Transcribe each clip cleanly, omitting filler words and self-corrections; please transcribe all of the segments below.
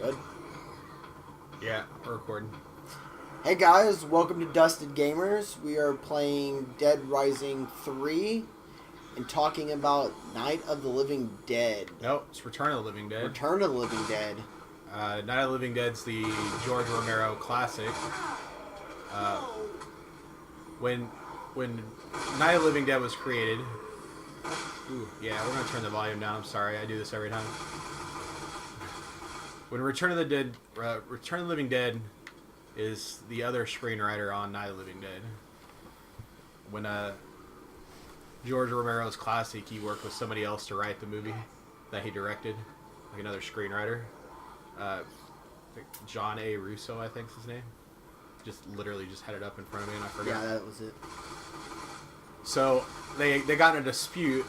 Good. Yeah, we're recording. Hey guys, welcome to Dusted Gamers. We are playing Dead Rising 3 and talking about Night of the Living Dead. Nope, it's Return of the Living Dead. Return of the Living Dead. Night of the Living Dead's the George Romero classic. When Night of the Living Dead was created... Ooh, yeah, we're going to turn the volume down. I'm sorry, I do this every time. When Return of the Living Dead is the other screenwriter on Night of the Living Dead. When George Romero's classic, he worked with somebody else to write the movie that he directed, like another screenwriter. John A. Russo, I think is his name. Literally just had it up in front of me and I forgot. Yeah, that was it. So they got in a dispute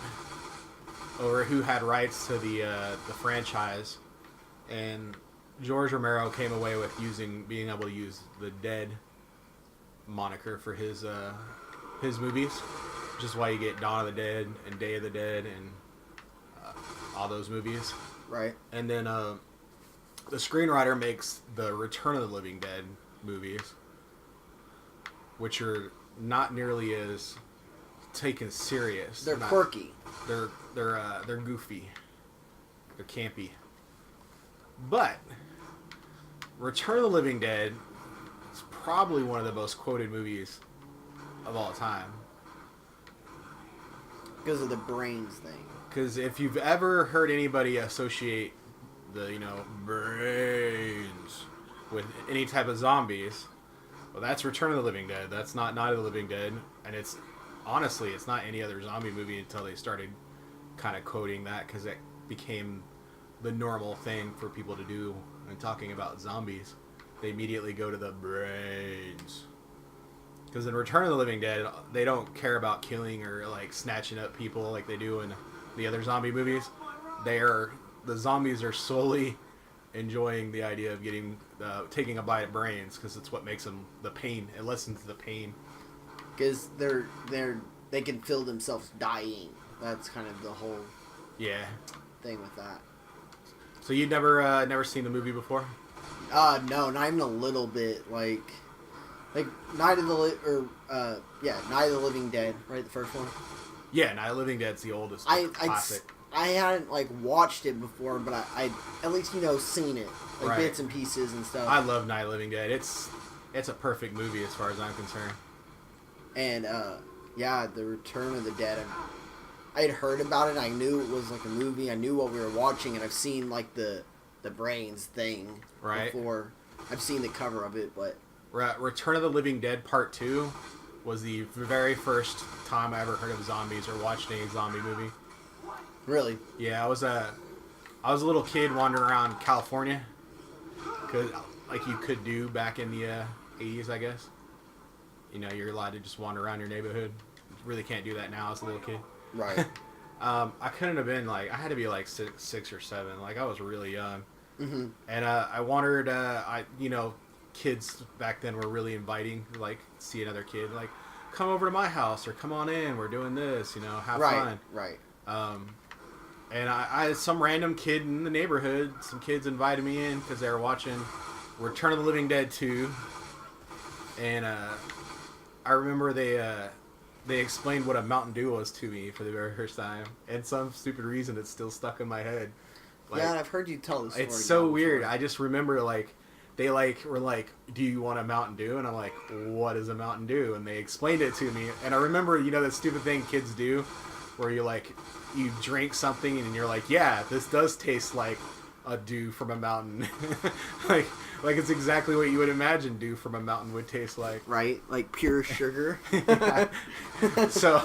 over who had rights to the franchise, and George Romero came away with being able to use the Dead moniker for his movies, which is why you get Dawn of the Dead and Day of the Dead and all those movies. Right. And then the screenwriter makes the Return of the Living Dead movies, which are not nearly as taken serious. They're quirky. They're goofy. They're campy. But Return of the Living Dead is probably one of the most quoted movies of all time. Because of the brains thing. Because if you've ever heard anybody associate the, brains with any type of zombies, well, that's Return of the Living Dead. That's not Night of the Living Dead. And it's not any other zombie movie until they started kind of quoting that, because it became the normal thing for people to do when talking about zombies. They immediately go to the brains. Because in Return of the Living Dead, they don't care about killing or like snatching up people like they do in the other zombie movies. The zombies are solely enjoying the idea of taking a bite of brains, because it's what makes them the pain. It lessens the pain. Because they can feel themselves dying. That's kind of the whole thing with that. So you'd never seen the movie before? No, not even a little bit. Like Night of the Night of the Living Dead, right? The first one. Yeah, Night of the Living Dead's the oldest classic. I hadn't watched it before, but I at least seen it, right. Bits and pieces and stuff. I love Night of the Living Dead. It's a perfect movie as far as I'm concerned. And the Return of the Dead. I had heard about it. I knew it was like a movie. I knew what we were watching, and I've seen the brains thing before. I've seen the cover of it, but Return of the Living Dead Part 2 was the very first time I ever heard of zombies or watched any zombie movie. Really? Yeah, I was a little kid wandering around California, cause like you could do back in the 80s, I guess. You're allowed to just wander around your neighborhood. You really can't do that now as a little kid. Right. I couldn't have been I had to be 6 or 7. I was really young. Mm-hmm. And I wandered. Kids back then were really inviting. See another kid. Come over to my house or come on in. We're doing this. Have fun. Right. And I some random kid in the neighborhood. Some kids invited me in because they were watching Return of the Living Dead 2. And I remember they explained what a Mountain Dew was to me for the very first time, and some stupid reason it's still stuck in my head. I've heard you tell this story. It's so weird. I just remember they were like, "Do you want a Mountain Dew?" And I'm like, "What is a Mountain Dew?" And they explained it to me, and I remember that stupid thing kids do, where you drink something and you're like, "Yeah, this does taste like a dew from a mountain." Like it's exactly what you would imagine dew from a mountain would taste like. Right, like pure sugar. So,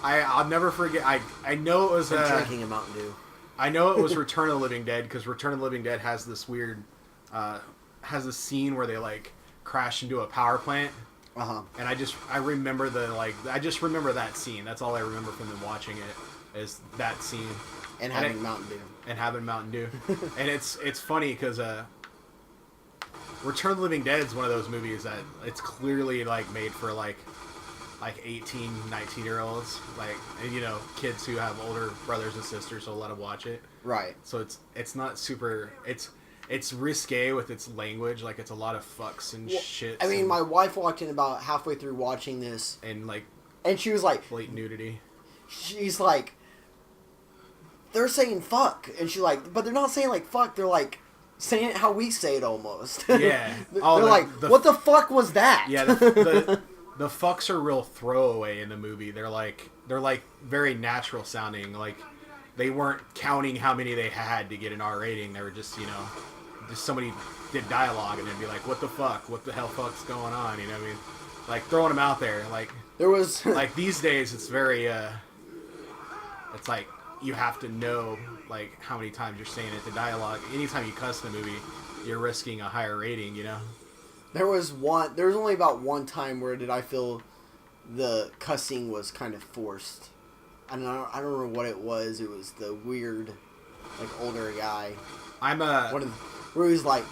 I'll never forget. I know it was drinking a Mountain Dew. I know it was Return of the Living Dead, because Return of the Living Dead has this weird, has a scene where they crash into a power plant. And I remember remember that scene. That's all I remember from them watching it, is that scene. And having Mountain Dew. And having Mountain Dew. And it's funny because Return of the Living Dead is one of those movies that it's clearly made for 18, 19-year-olds, kids who have older brothers and sisters, so let them watch it. Right. So it's not super. it's risque with its language. Like, it's a lot of fucks and shit. I mean, my wife walked in about halfway through watching this. And, like... And she was like... blatant nudity. She's like... They're saying fuck. And she's like... But they're not saying, like, fuck. They're, like, saying it how we say it almost. Yeah. They're like, what the fuck was that? Yeah, the fucks are real throwaway in the movie. They're like very natural sounding. Like, they weren't counting how many they had to get an R rating. They were just, you know... Just somebody did dialogue and then be like, what the fuck? What the hell fuck's going on? You know what I mean? Like, throwing them out there. Like, there was... like, these days, it's very, it's like, you have to know, like, how many times you're saying it. The dialogue, anytime you cuss in a movie, you're risking a higher rating, you know? There was only about one time where I feel the cussing was kind of forced. I don't remember what it was. It was the weird, like, older guy. Where he was like,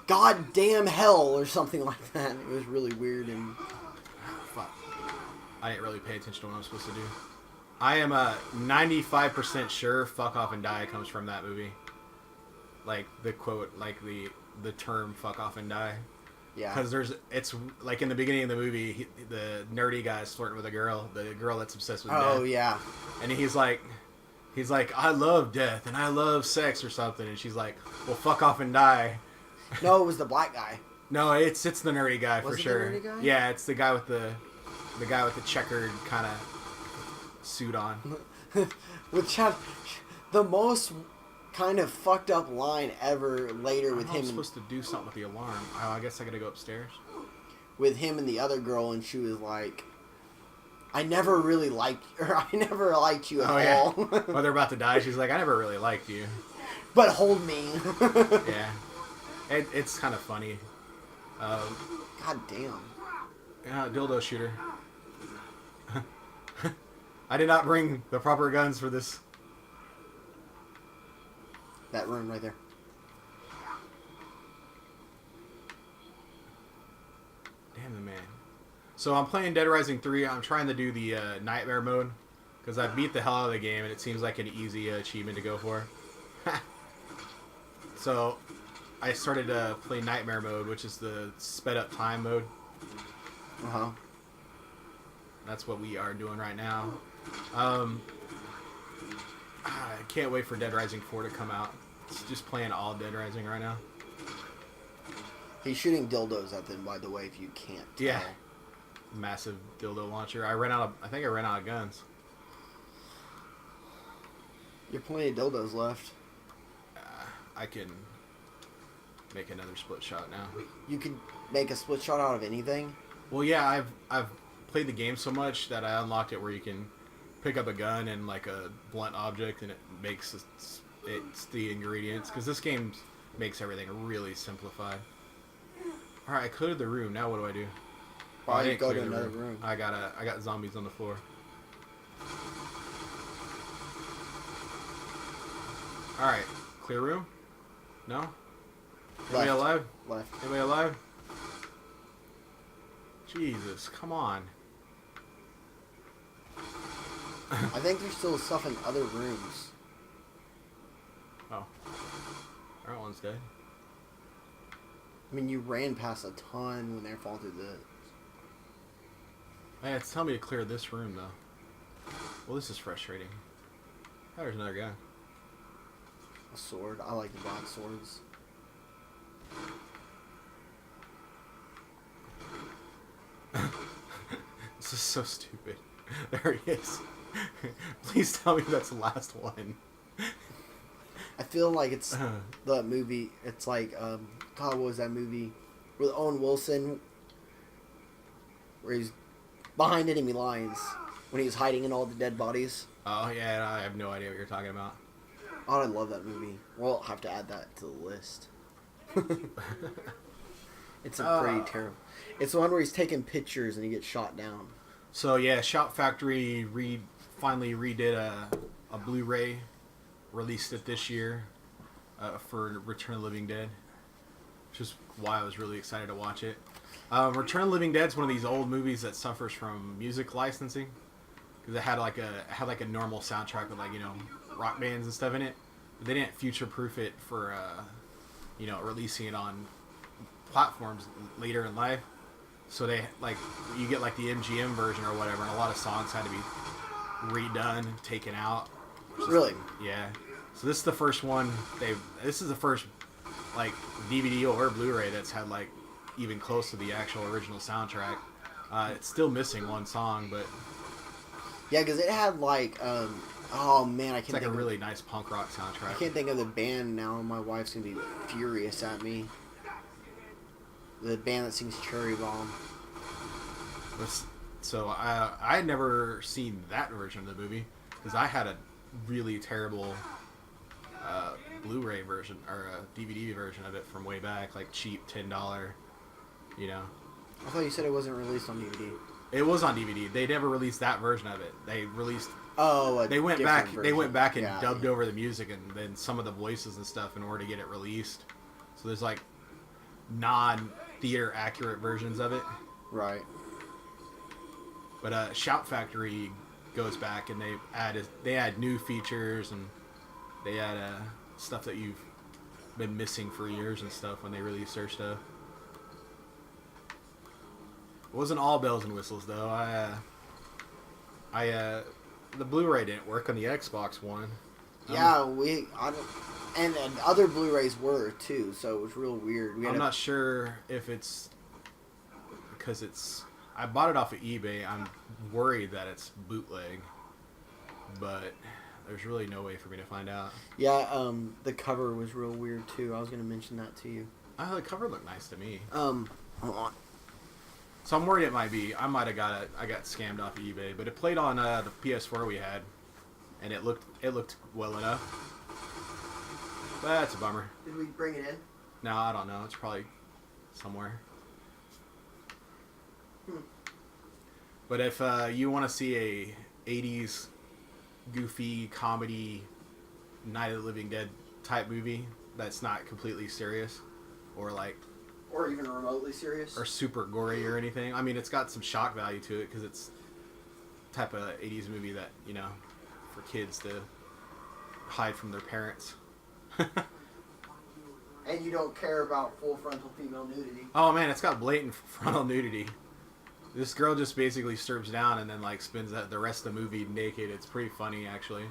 "God damn hell" or something like that. It was really weird and... Fuck. I didn't really pay attention to what I was supposed to do. I am 95% sure "fuck off and die" comes from that movie. Like, the quote, like, the term "fuck off and die." Yeah. Because it's, like, in the beginning of the movie, the nerdy guy's flirting with the girl that's obsessed with death. Oh, yeah. And he's like, I love death and I love sex or something. And she's like, well, fuck off and die. No, it was the black guy. No, it's the nerdy guy for sure. The nerdy guy? Yeah, it's the guy with the checkered kind of suit on. Which had the most kind of fucked up line ever later with him. I'm supposed to do something with the alarm. Oh, I guess I gotta go upstairs. With him and the other girl, and she was like, I never really liked you at all. When they're about to die, she's like, I never really liked you. But hold me. Yeah. It's kind of funny. God damn. Yeah, dildo shooter. I did not bring the proper guns for this. That room right there. Damn the man. So I'm playing Dead Rising 3. I'm trying to do the nightmare mode because I beat the hell out of the game and it seems like an easy achievement to go for. So I started to play nightmare mode, which is the sped up time mode. Uh-huh. That's what we are doing right now. I can't wait for Dead Rising 4 to come out. It's just playing all Dead Rising right now. He's shooting dildos at them, by the way, if you can't tell. Yeah. Massive dildo launcher. I think I ran out of guns. You have plenty of dildos left. I can make another split shot now. You can make a split shot out of anything? Well, yeah, I've played the game so much that I unlocked it where you can pick up a gun and like a blunt object and it makes it's the ingredients, because this game makes everything really simplified. Alright, I cleared the room. Now what do I do? I didn't go to another room. I got zombies on the floor. Alright, clear room? No? Anybody alive? Left. Anybody alive? Jesus, come on. I think there's still stuff in other rooms. Oh. Alright, one's dead. I mean, you ran past a ton when they were falling through the... Hey, it's telling me to clear this room, though. Well, this is frustrating. Oh, there's another guy. A sword. I like the broad swords. This is so stupid. There he is. Please tell me that's the last one. I feel like it's the movie. It's like, God, what was that movie? With Owen Wilson, where he's behind enemy lines when he was hiding in all the dead bodies. Oh, yeah, I have no idea what you're talking about. Oh, I love that movie. We'll have to add that to the list. It's a pretty terrible. It's the one where he's taking pictures and he gets shot down. So, yeah, Shout Factory finally redid a Blu-ray, released it this year for Return of the Living Dead, which is why I was really excited to watch it. Return of the Living Dead is one of these old movies that suffers from music licensing, because it had like a normal soundtrack with, like, you know, rock bands and stuff in it, but they didn't future-proof it for you know, releasing it on platforms later in life. So they like you get like the MGM version or whatever, and a lot of songs had to be redone, taken out. Really? Yeah. So this is the first one this is the first like DVD or Blu-ray that's had like even close to the actual original soundtrack. It's still missing one song, but yeah, because it had like oh man, I can't. It's like a really nice punk rock soundtrack. I can't think of the band now. My wife's gonna be furious at me. The band that sings Cherry Bomb. So I had never seen that version of the movie because I had a really terrible Blu-ray version or a DVD version of it from way back, like cheap $10. You know. I thought you said it wasn't released on DVD. It was on DVD. They never released that version of it. They released. They went back. Version. They went back and dubbed over the music and then some of the voices and stuff in order to get it released. So there's like non-theater accurate versions of it. Right. But Shout Factory goes back and they add new features and they add stuff that you've been missing for years and stuff when they release their stuff. It wasn't all bells and whistles though. The Blu-ray didn't work on the Xbox One. Yeah, and other Blu-rays were too, so it was real weird. I'm not sure if it's because I bought it off of eBay. I'm worried that it's bootleg, but there's really no way for me to find out. Yeah, the cover was real weird too. I was going to mention that to you. The cover looked nice to me. Hold on. So I'm worried it might be. I might have got it. I got scammed off of eBay, but it played on the PS4 we had, and it looked well enough. But that's a bummer. Did we bring it in? No, I don't know. It's probably somewhere. But if you want to see a 80s goofy comedy Night of the Living Dead type movie that's not completely serious or even remotely serious or super gory or anything, I mean, it's got some shock value to it because it's the type of 80s movie that, you know, for kids to hide from their parents. And you don't care about full frontal female nudity. Oh man, it's got blatant frontal nudity. This girl just basically strips down and then like spends the rest of the movie naked. It's pretty funny actually.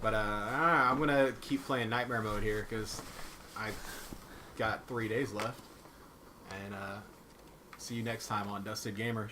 But I'm gonna keep playing Nightmare Mode here because I got 3 days left. And see you next time on Dusted Gamers.